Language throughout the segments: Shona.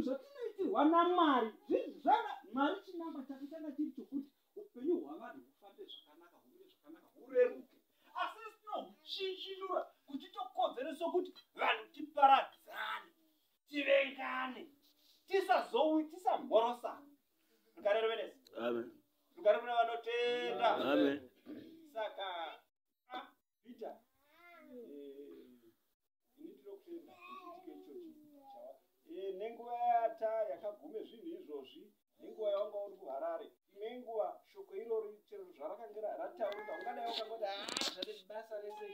zvinhu zvatinoitirwa naMwari Mwari chinangwa chake changa chiri chokuti upenyu hwavanhu hufambe zvakanaka, huve zvakanaka, hureruke. Asi tinohuchinjinura kuchitokonzeresa kuti vanhu tiparadzane, tivengane, tisamhorosana. Rukarerovenesa. Amen. Rukarevena vanotenda. Amen. Saka Peter initinokuenda nenguva yakagume zvinhu izvozvi, nenguva yawanga uri kuHarare, nenguva shoko irori chero zvarakanga rataurika, ungadai wakangoti zvati basa rese,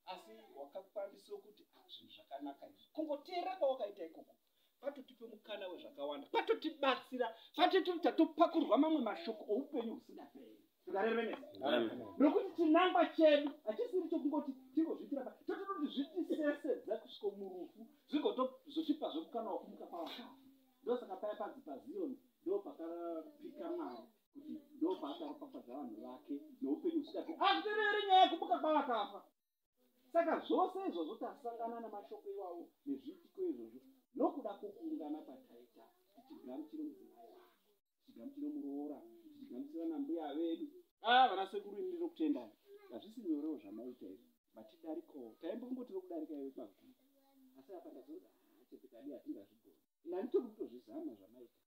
asi wakakwanisa kuti zvinhu zvakanaka izvi. Kungoteera kwawakaita ikoko patotipe mukana wezvakawanda, patotibatsira, tatopakurwa mamwe mashoko oupenyu husingaperi. Nokuti chinangwa chedu hachisiri chokungoti tingozvitira tototi zvitisesedza kusvika murufu zvigotozotipa zvomukana wakumuka kwavakafa. Ndosaka paya panzi paZioni ndo pakarapika Mwari kuti ndo paakaropafadza vanhu vake noupenyu husingaperi. Hazvireri nyaya yekumuka kwavakafa. Saka zvose izvozvo tasangana namashoko iwawo nezviitiko izvozvo nokuda kwokuungana kwataita tichigamuchira mudzimai wako, tichigamuchira muroora, tichigamuchira nambuya vedu. Vanasekuru ini ndinokutendai. Hazvisi nyorewo zvamaita izvi. Batidarikowo. Taimbongotiro kudarika iwe paguru. Asi apa ndazoti chepekadi hatingazvigoni. Nani tokutozvizama zvamaita.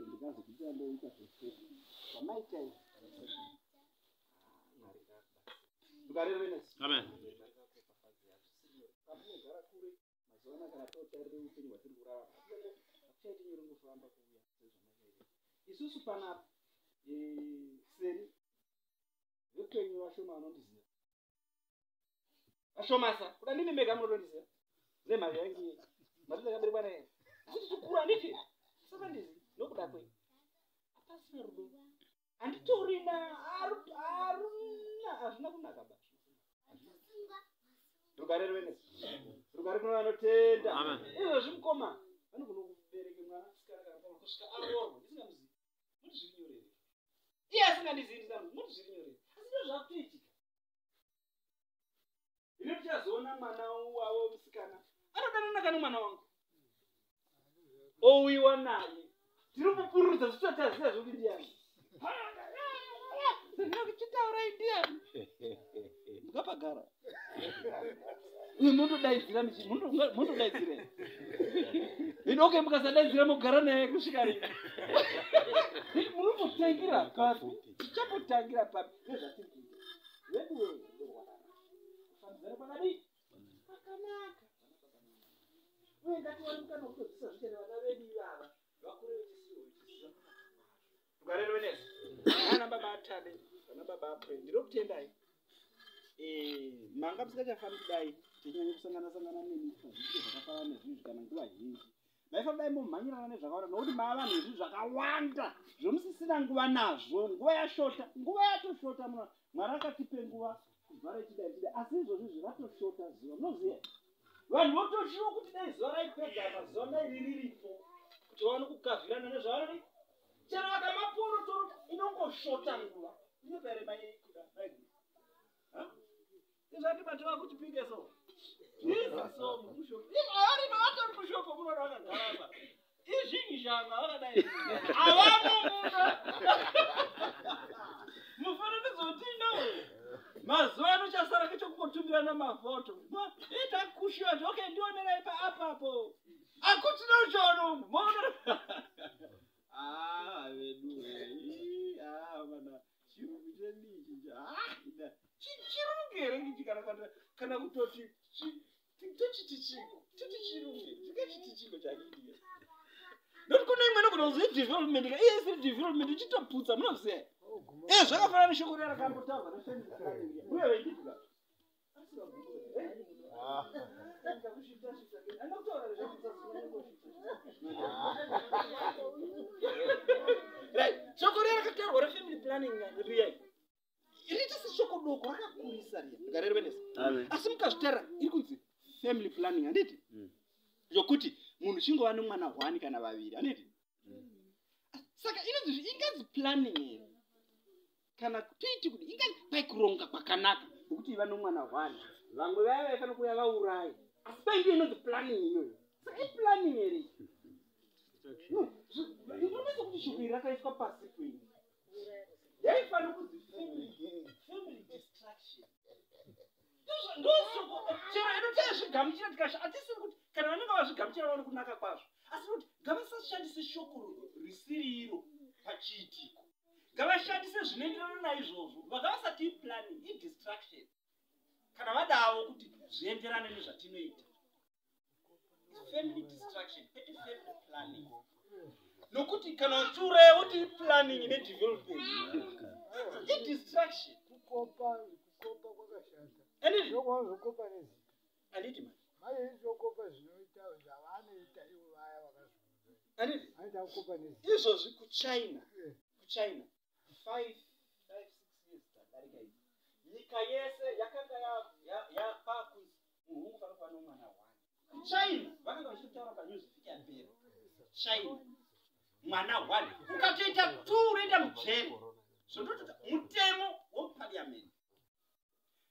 Ndikazokuita ndoita zvose. Zvamaita izvi. Rukarerovenesa. Amen. Pamunogara kure mazuva kana totarire upenyu hwatiri kurarama. Hatichaiti nyore kufamba kuuya sezvamaita. Isusu panapa seri vepenyu vashoma vanondiziva. Vashomasa kuda ndini mega munondiziva. Nemhari yangu mari ndakaberekwa naye. Kuti tikura nditi. Saka ndizi nokuda kwenyu. Apasina rudo. Anditorina hazvina kunaka basi. Rukarerovenesa. Rukarerovenesa vanotenda. Izvo zvimukoma vanogona kubereka mwana asikana kana kusvika aroorwa ndisingamuzivi. Muti zviri nyorere. Iye asingandizivi ndinamuzi. Muti zviri nyorere. Asi ndizvo zvakutoitika. Ine tichazoona mwana wavo musikana anodanana nomwana wangu. Ouyiwa naye. Tiri kupururudza zvitotaziva zvokuti ndiani. Ndinokuchitaurai ndiani. Mukapagara. Munodaidzira munodaidzira. Inoke mukasadaidzira mugara naye kusvika rini. Munototangira papi. Tichapotangira papi. Nezvatiri kuita. Weduwe ndorwarara. Kufambidzana kwakadii? Kwakanaka. Uye ngatiwane mukana wekutodzisa zvichena vana vedu ivava. Vakure vechisiwo. Rukarerovenesa. Vana baba atade. Vana baba apwe. Ndinokutendai. Manga musingachafani kudai tinyanye kusangana nemi pazviro zvakafanana nezvizvi kana nguva zhinji. Maifamba dai mumhanyirana nezvakawanda nokuti mava vanhu vezvinhu zvakawanda zvomusisina nguva nazvo. Nguva yashota, nguva yatoshota muno. Mwari akatipe nguva kubvara ichida asi izvozvi zviratoshota zuva. Munoziva vanhu votoshiwa kuti dai zuva raipedza apa zuva dai riripo kuti vaone kugavhirana nezvavari chero vakamaporo inongoshota nguva. Inopaere mai kuda izvati batova kuchipinge so. So mushoko. Ari vatori mushoko munoda vakagara. Izvingi zvanga vakadai. Avamuna. Mufananidzo tino. Mazuva anochasara kechokutumirana mafoto. Ita kushiwa ndoke ndionera ipa apapo. Akutina uchono. Mona. Vedu. Mana. Chirungu chendiji. Chirungere ngichikana kana kutoti tichitichiko tikachitichiko chakidiya ndokuna imwe kunozi development iye isi development chitoputsa munoziya zvakafanana neshoko rakambotaurwa nefendi uye veidika shoko rakataurwa refamily planning riyai iri shoko doko rakakurisa riya Rukarerovenesa. Asi mukazvitara iri kunzi family planning handiti zvokuti munhu chingova nomwana 1 kana 2 handiti. Saka inonzi inganzi planning here kana toiti kuti inganzi paikuronga kwakanaka kuti iva nomwana 1 vamwe vaya vaifana kuuya vaurayi asi paindio inonzi planning iyoyo. Saka iplanning here Inonesa kuti shoko iri rakaiswa pasi kwini. Yaifanira kunzi family distraction. Ndosoko chero inotaya zvigamuchira tikasha atisi kuti kana vanenge vazvigamuchira vano kunaka kwazvo. Asi kuti ngavasashandise shoko risiri iro pachiitiko. Ngavashandise zvinoenderana naizvozvo. Vakavasati planning distraction. Kana vadavo kuti zvienderane nezvatinoita. Family distraction, family planning. Nokuti kana uchure uti planning ine development. Distraction. Kukopa kwakashata. Anditi? Ndokukopa nezi. Anditi man. Manje izokopa zvinoita zvavanoita ivo vaya vakazvibva. Anditi? Aita kukopa nezi. Izvozvi kuChina. Kuchina 5-6 years tadarika izvi. Nyika yese yakanga yapakuzi muhungu panopano mwana one. China vakanga vachitaura panyuzivhiki yapera. China mwana one ukatoita 2 unoenda mujeri. Zvondoti mutemo weparliament.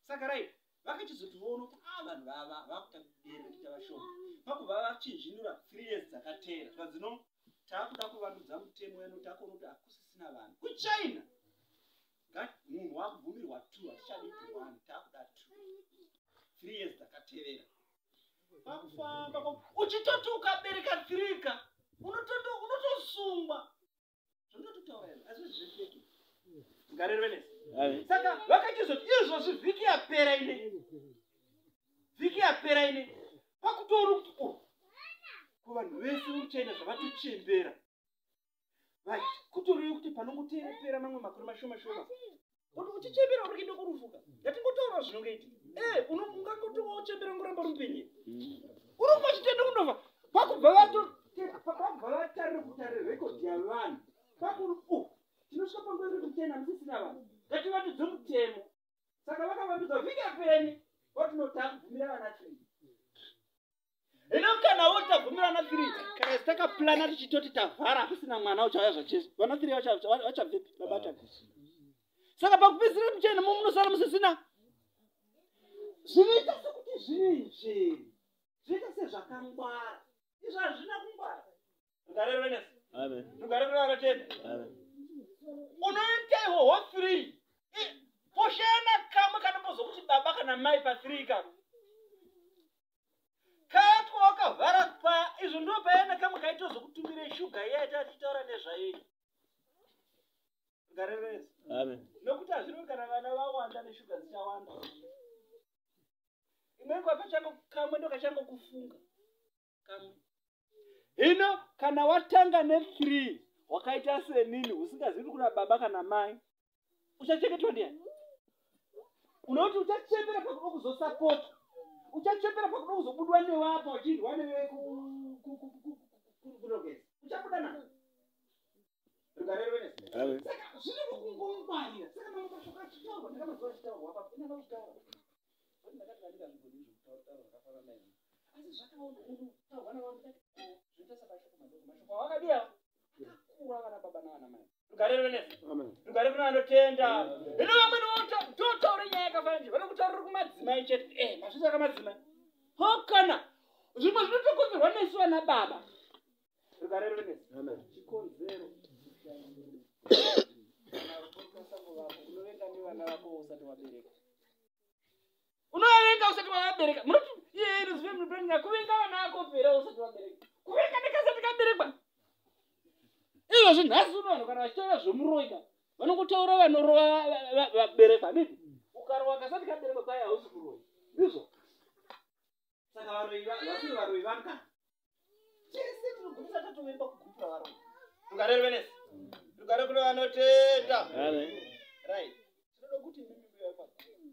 Saka right vakachizotoona kuti vanhu vava vakuta kubereka vashoma. Pakubva vachinjinura 3 years dzakatera. Zvazino takuda kuvandudza mutemo wenu takuona kuti hakusisina vanhu. KuChina munhu wakubvumirwa 2 hatichadi 1 takuda 3 years dzakaterera. Pakufamba uchitoti ukabereka 3 ka unotosungwa. Zvinototaura asi zvifeki. Ngarerwe nesi. Saka vakachizoti izvozvi vhiki yapera ine. Vhiki yapera ine. Pakutori kuti kuvanhu vese kuChina zvavatochembera. Kutori kuti panongoteerera mamwe makore mashoma shoma. Uchichembera uri kuenda kurufuka. Yatingotaura zvinongoitika. Unongoti wochembera ngoramba rupenye. Uri kuchitenda kundofa. Pakubva vatarire kutarire rekodhi yavanhu. Pakuri tinosvika panguva yekuti kuChina musisina vanhu. Ngativandudze mutemo. Saka vakavandudza vhiki yapera ine. Vatinota kubvumira vana 3. Hino kana wotabvumira vana 3 kana takaplana tichitoti tavhara kusina mwana uchauya zvacheso. Vana 3 vachabvepi babata. Saka pakupedzisira muChina munosara musisina. Zvinoita sekuti zvinje. Zvinoita sezvakangwara. Izvo hazvina kungwara. Ngarerwe nesi. Amen. Ngarerwe varotenda. Amen. Unoita ihoho 3. Poshana kamwe kanopozokuti baba kana mai pa 3 kamwe. Katwa wakavhara pa izvo ndo payana kamwe kaitozokutumire shuga iya yatataura nezvayo. Ngarerwe nesi. Amen. Nokuti hazvino kana vana vawanda neshuga dzichawanda. Imwe kwapachango kamwe ndo kachango kufunga. Kamwe. Hino kana watanga ne3 wakaita senini usingazivi kuna baba kana mai. Uchacheketwa ndiani? Unoti uchachembera pakuda kuzosupport. Uchachembera pakuda kuzobudwa newapo uchirwa newe kunogeza. Uchabuda nani? Ngarerwe nesi. Amen. Saka zvino kungongwarira. Saka mama kashoka chitaura ndakamazoa chitaura hapa ina kutaura. Ndakati ndikazvigoni zvitaura zvakafana naye. Asi zvakaona kutaura navanhu zvitasa pashoko madoko mashoko wakadiya. Kuwa kana baba nana mai. Ngarerwe nesi. Amen. Ngarerwe vanotenda. Hino vamweni totaura nyaya yakafana. Vanokutaurira kumadzimai chete. Mazvisa kamadzimai. Hokana. Zvimwe zvinotokonzerwa nesu vana baba. Ngarerwe nesi. Amen. Chikonzero. Unovenga nevana vako usati wabereka. Unovenga usati wabereka. Munoti iye inozive mupeni kuvenga vana vako pera usati wabereka. Kuvenga nekasati kaberekwa. Izvo zvinhasi vanhu kana vachitaura zvomuroika vanongotaura vanorova vabereka nini? Ukarova kasati kaberekwa kwai hausi kurova. Izvo. Saka varoi vanga. Tese tinogumisa tatovemba kugupira varoi. Ngarerwe nesi. Ngarerwe kuna vanotenda. Amen. Right. Tinoda kuti mimi yapa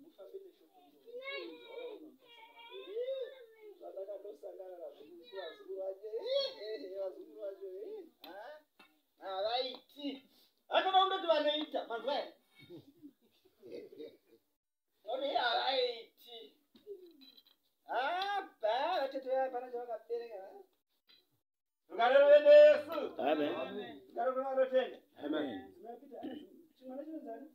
mufambe neshoko. Zvakandosangana nazvo kuvazuru vaje. Vazuru vaje. Havaiti. Hatona kundoti vanoita mazwa here. Noti havaiti. Vatete pana chavakabereka. Ngarerwe nesi. Amen. Ngarerwe vanotenda. Amen. Chimwana chinonzani?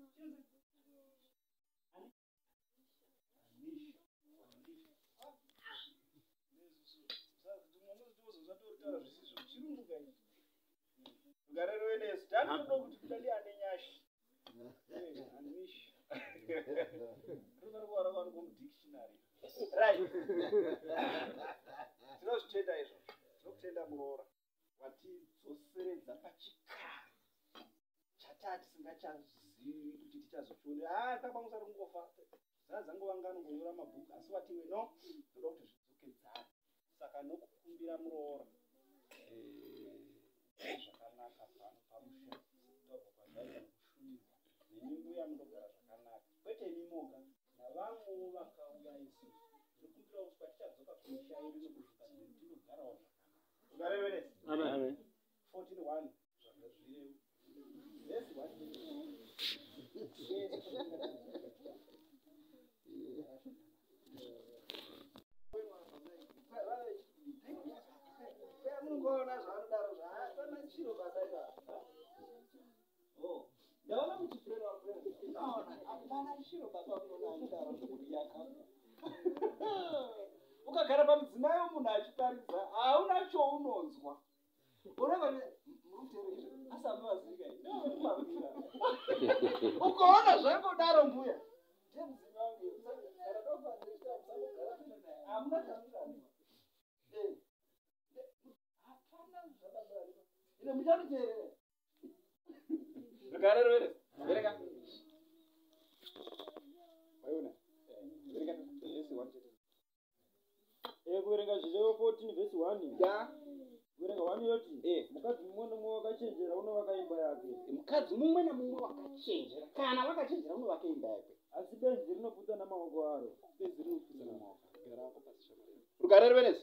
Garero Enes, don't know what to tell you, Anyash. Dictionary. Right. Tinozvitenda izvo. Tinokutenda muroora. Watizoseredza pachikara. Chatati singachazivi kuti tichazochiona. Takwanisa kungofa. Dzangova nganongonyora mabhuku asi watiwe no toda kuti zvidzokedzane. Saka nokukumbira muroora. Zvakanaka pano pamusha. Tobva kwandaita kushumirwa. Nemimbuya munogara zvakanaka. Kwete mimoga navamwewo vakauya isi. Tinokumbira uswa tichadzoka kumusha yedu nekusvika tinogarawo zvakanaka. Ugarevere? Amen. 14:1 zvakazvirevo. Verse 1. Mungoona zvaanodaro zvaapana chiro basa. Ndaona muchipera kwenu. Hapana chiro baba unoona anodaro kuti yakako. Ukagara pamudzimai womunhu achiparidza hauna chounonzwa. Unoona murutere asamuvazika ndokumavira. Ukaona zvangodaro mbuya. Ndemuzima wangu saka ndofanira kusagara naye. Hamuna chamukanwa. Hapana zvababa. Ine muchamuteerera. Garero Enes. Verenga. Waiona? Verenga verse 1. Kuverenga Zvirevo 14 verse 1. Ya. Kuverenga 1 yoti, mukadzi mumwe nomumwe wakachenjera unovaka imba yake. Mukadzi mumwe namumwe wakachenjera kana wakachenjera unovaka imba yake. Asi benzi rinoputsa namawoko aro. Benzi rinoputsa namawoko. Garako pasishakare. Rugarero Enes.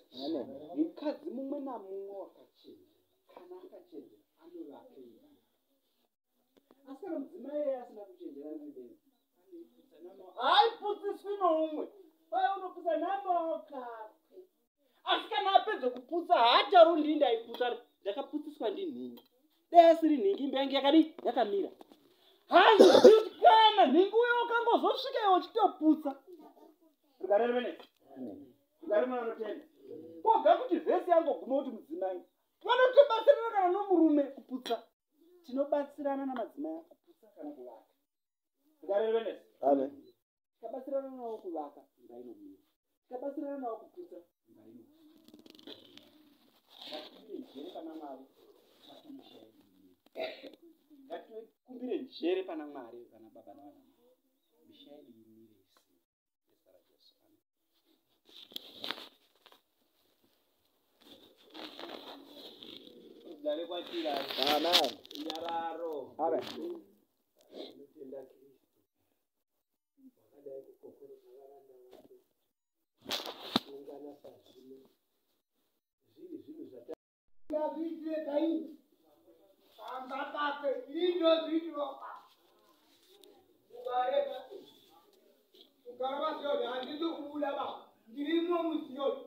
Mukadzi mumwe namumwe wakachenjera kana akachenjera anovaka imba. Asi kana mudzimai asina kuchenjera nebenzi. Haiputsiswi noumwe. Paya unoputsa namaoko akwe. Asi kana apedza kuputsa hacharundi ndaiputsa ndakaputsiswa ndinhingi. Dai asiri nhingi imba yangu yakadii yakamira. Handizivi kuti kana nhingi uyo wakangozosvika iwe uchitoputsa. Rugarero Enes. Rugarero anotenda. Koga kuti vhesi yangoguma kuti mudzimai. Vanotobatsirana kana nomurume kuputsa. Tinobatsirana namadzimai akaputsa kana kuvaka. Rugarero Enes. Amen. Tikabatsirana nawo kuvaka imba inomira. Tikabatsirana nawo kuputsa imba inomira. Ngatikumbire njere pana Mwari patimushairi. Ngatikumbire njere pana Mwari kana baba navana. Mishairi imire isi. Yesara Jesu. Amen. Udare kwatira. Amen. Nyararo. Amen. Notenda Kristu. Wakadai kukokoro zvavaranda vake. Ungana sazvino. Zviri zvinhu zvata. Ngazviitire kaini. Pamba pake indozvitoroka. Ukareka. Ukareva Siyoni handisi kubuda ba. Ndirimo muSiyoni.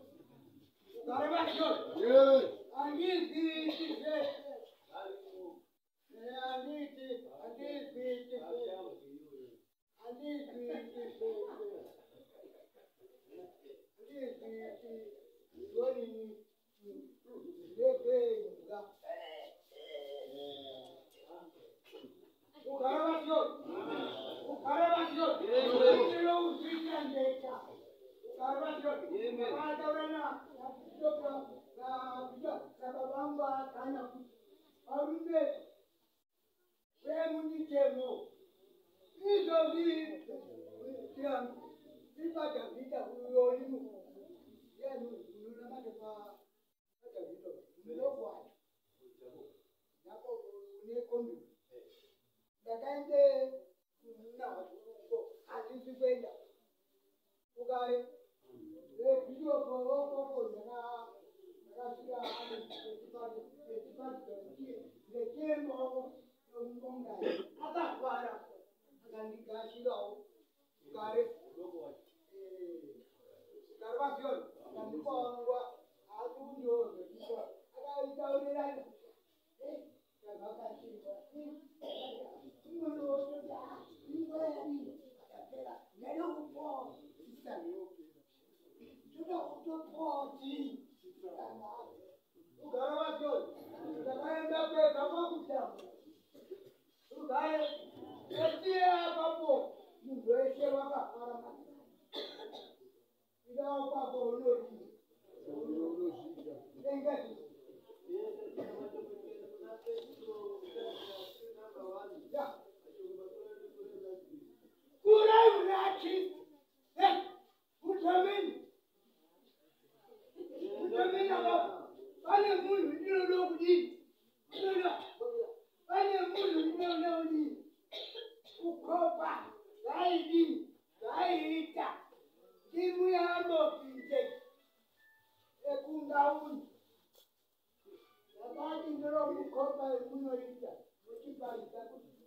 Ukareva Siyoni. Handisi tise. Ugarava Siyoni. Ndakaenda kwega kwakuta. udini. Pane munhu unoona udini. Kukopa zaidi zaiita timu yambopinde ekungauni yakati ndiro kukopa ekunoita uchiparidza kuti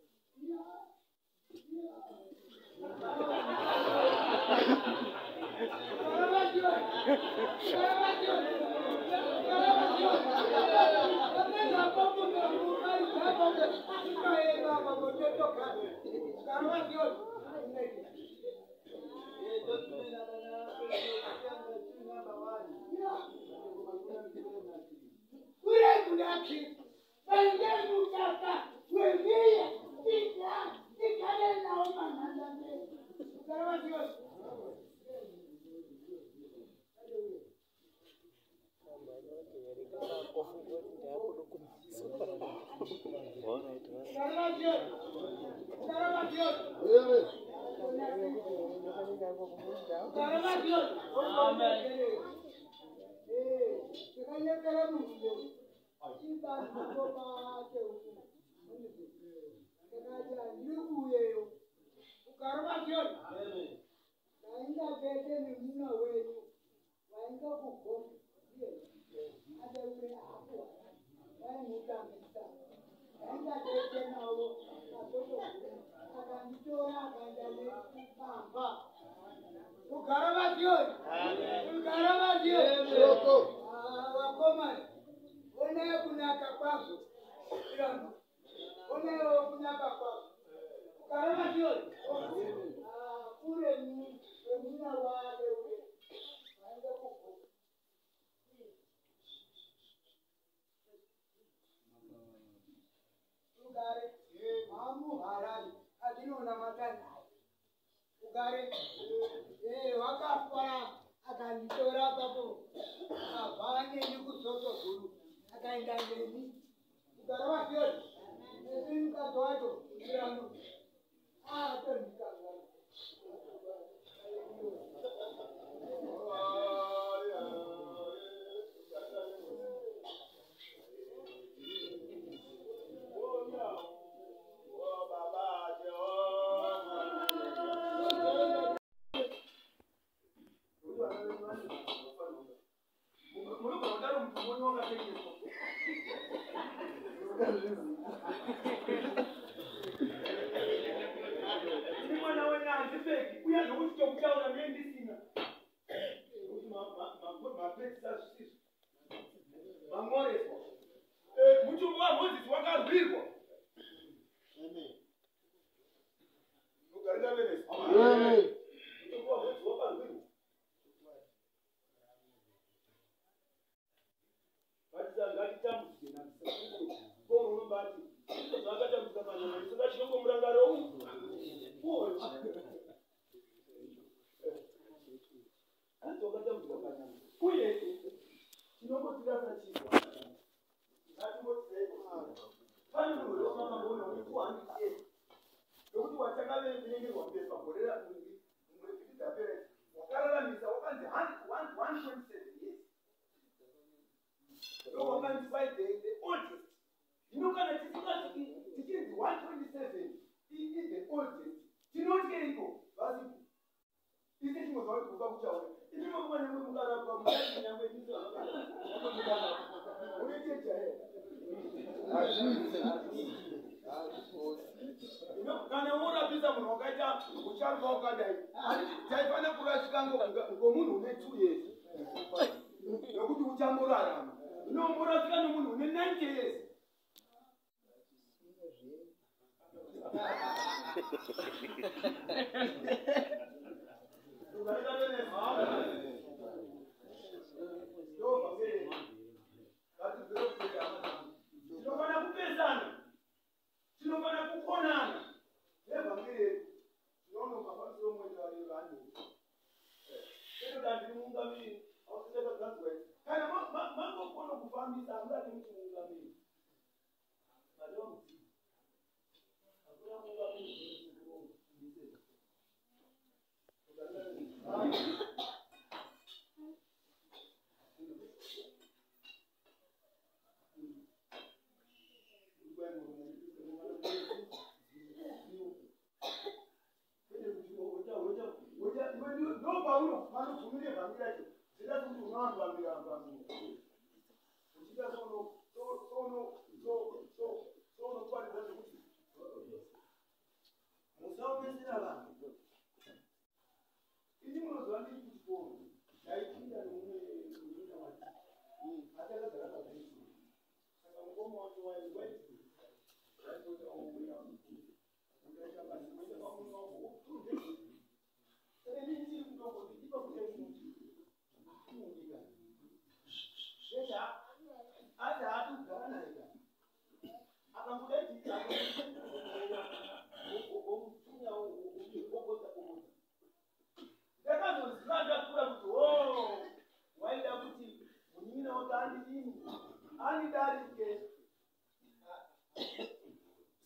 handidarike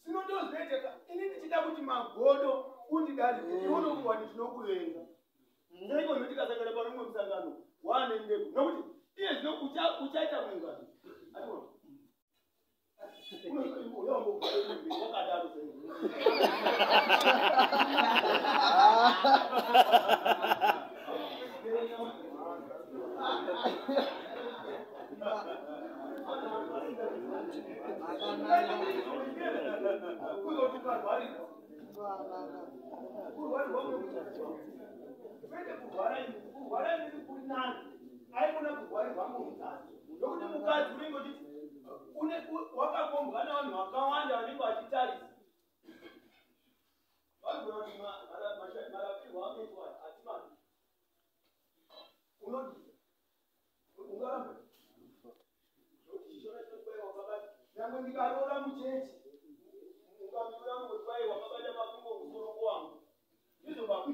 sinotozveteka ini ndichida kuti magodo undidarike iwonokuwa nditinokuvenga ndaiko notikasangana panomwe musangano wanendeku nokuti iye zvino uchaita muungano wakadaro nokuti mukadzi unenge uchiti wakakombwa navanhu vakawanda vanenge vachitarisa vanogona kuti marapirwo anoitwa hatimani unodii ungaramba nyangwe ndikaroora muchechi ukamiura mungoti kwai wakabata makumbo musoroko wangu ndizobaba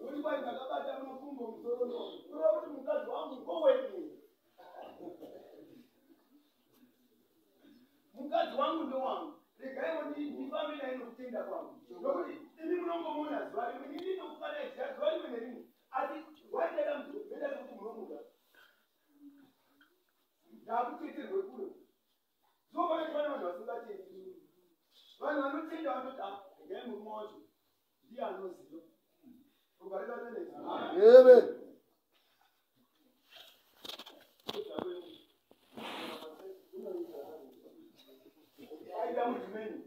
uri kwai ndakabata makumbo musorono kureva kuti mukadzi wangu ngowenii mukadzi wangu ndowangu regaiwo ndifambe naye nokutenda kwangu nokuti ini munombomona zuva rimwe ini ndinokufanaiziva zuva rimwe nerimwe asi waitaita muzovenda sekuti munomuda ndakuteterwe kure zvofanaiwana vanhu vasingatendi vanhu vanotenda vanoti regai murume wacho ndiye anoziva ugarikatenezi aida muzimeni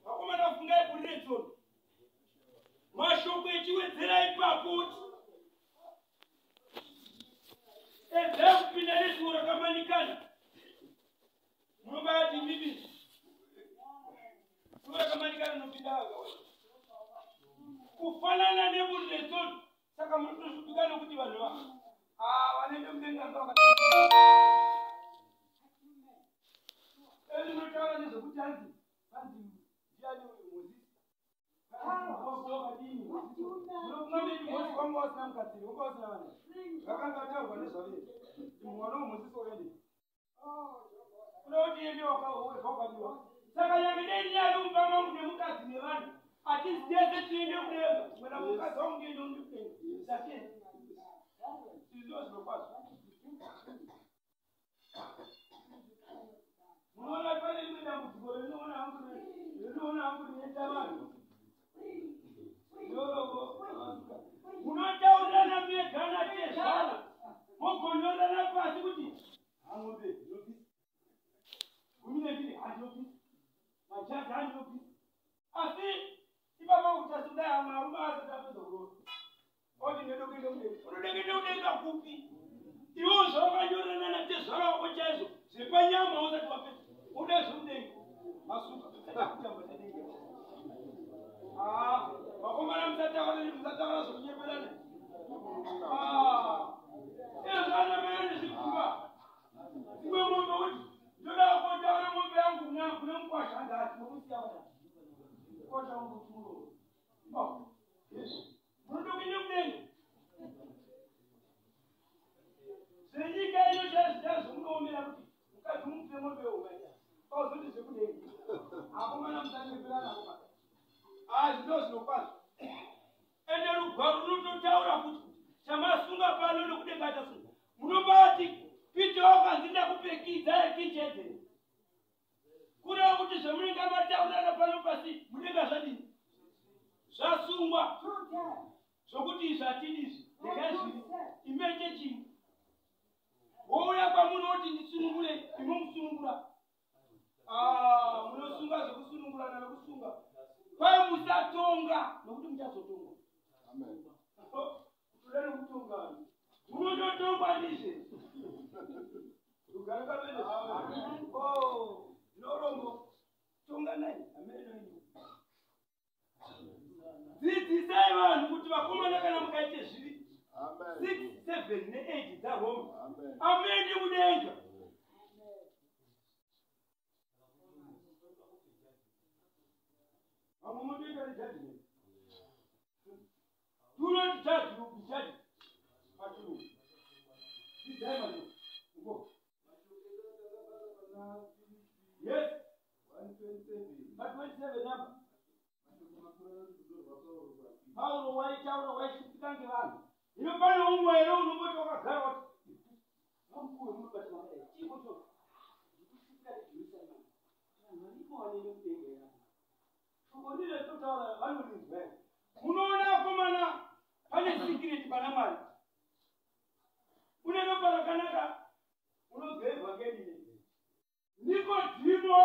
vakomana fungai kuretsono mashoko echiwedzerai pakuti edzai kupinda nezuvo rakamanikana munobati mibisi zuvo rakamanikana nopinda vakawanda kufanana neburetsono saka munotosvupika nokuti vanhu vanoende mudenga ezvinotaura nezvekuti hanzi ndiani uyu mozisi munokumamedi mosi kwanga wasina mukadziri wanga wasina vanhu vakanga ataurwa nezvavere mwana womozisi wakaende kuda kuti ende wakadiwa saka nyame dei nyari umba mangu nemukadzi nevanhu atizidese tiende kudenga mwena mukadzi wangu ndiende undiudenga sake izvo zvinokwazvo munoona pane rimwe dambudziko rinoona hangu rinoita vanhu munotaurirana megana tezana mogonyorana pasi kuti hamombe ndinopisa gumi nembiri handinopisa majazi handinopisa asi ipapa kutasudai hamwe arume asatapedza kuroa oti ndedokuende kudenga unodengende kudenga kupi iwo zvavakanyorana natezvara wako chaizvo zvepanyama usati wapedza udazvomudenga masuka kutamba nedenga vakomana musataura zvokunyeperana ezvana maene zvikuva imwe mombe uti ndoda kotaura mombe yangu kune mukwasha handati nokusiya vana kwasha wangu tumuro munodokinde mudenga zvenyika ino chazvita zvomunoomera kuti mukadzi mupe mombe youmaya pauzoti zvekudenga akomana musanyeperana akomana zvino zvinokwazvo ende rugwaro runototaura kuti chamasunga pano nokudenga achasunga munobati pite wakanzi ndakupekidza ekichedzere kureva kuti zvemunenge mataurana pano pasi mudenga zvadini zvasungwa zvokuti izvi hatidizvi ndekazviri imeche chimwe wouya kwamunoti ndisunungure imwe musunungura munosunga zvekusunungurana nokusunga kwai musatonga nokuti muchazotongwa tudane kutongana munototongwa ndizve rugarikavene norombo tonganai amenoini dzidzisai vanhu kuti vakomana kana mukaite zvivi 6, 7 ne8 dzaroma amendi mudenga unoita rejudgment. Do not judge, you will be judged. Yes. 127 number. Paulo waitaura waishupikange vanhu. Ino pane umwe ere unongoti wakagara wati vamukuru munobata makadai chiko cho ndikushuka nejerusalema vanhu vanenge kudenga shoko ndiro rinotaura vanorinzwa. Munoona akomana pane sikireti pana Mwari. Une ropa rakanaka unogezwa ngedini. Nikodhimo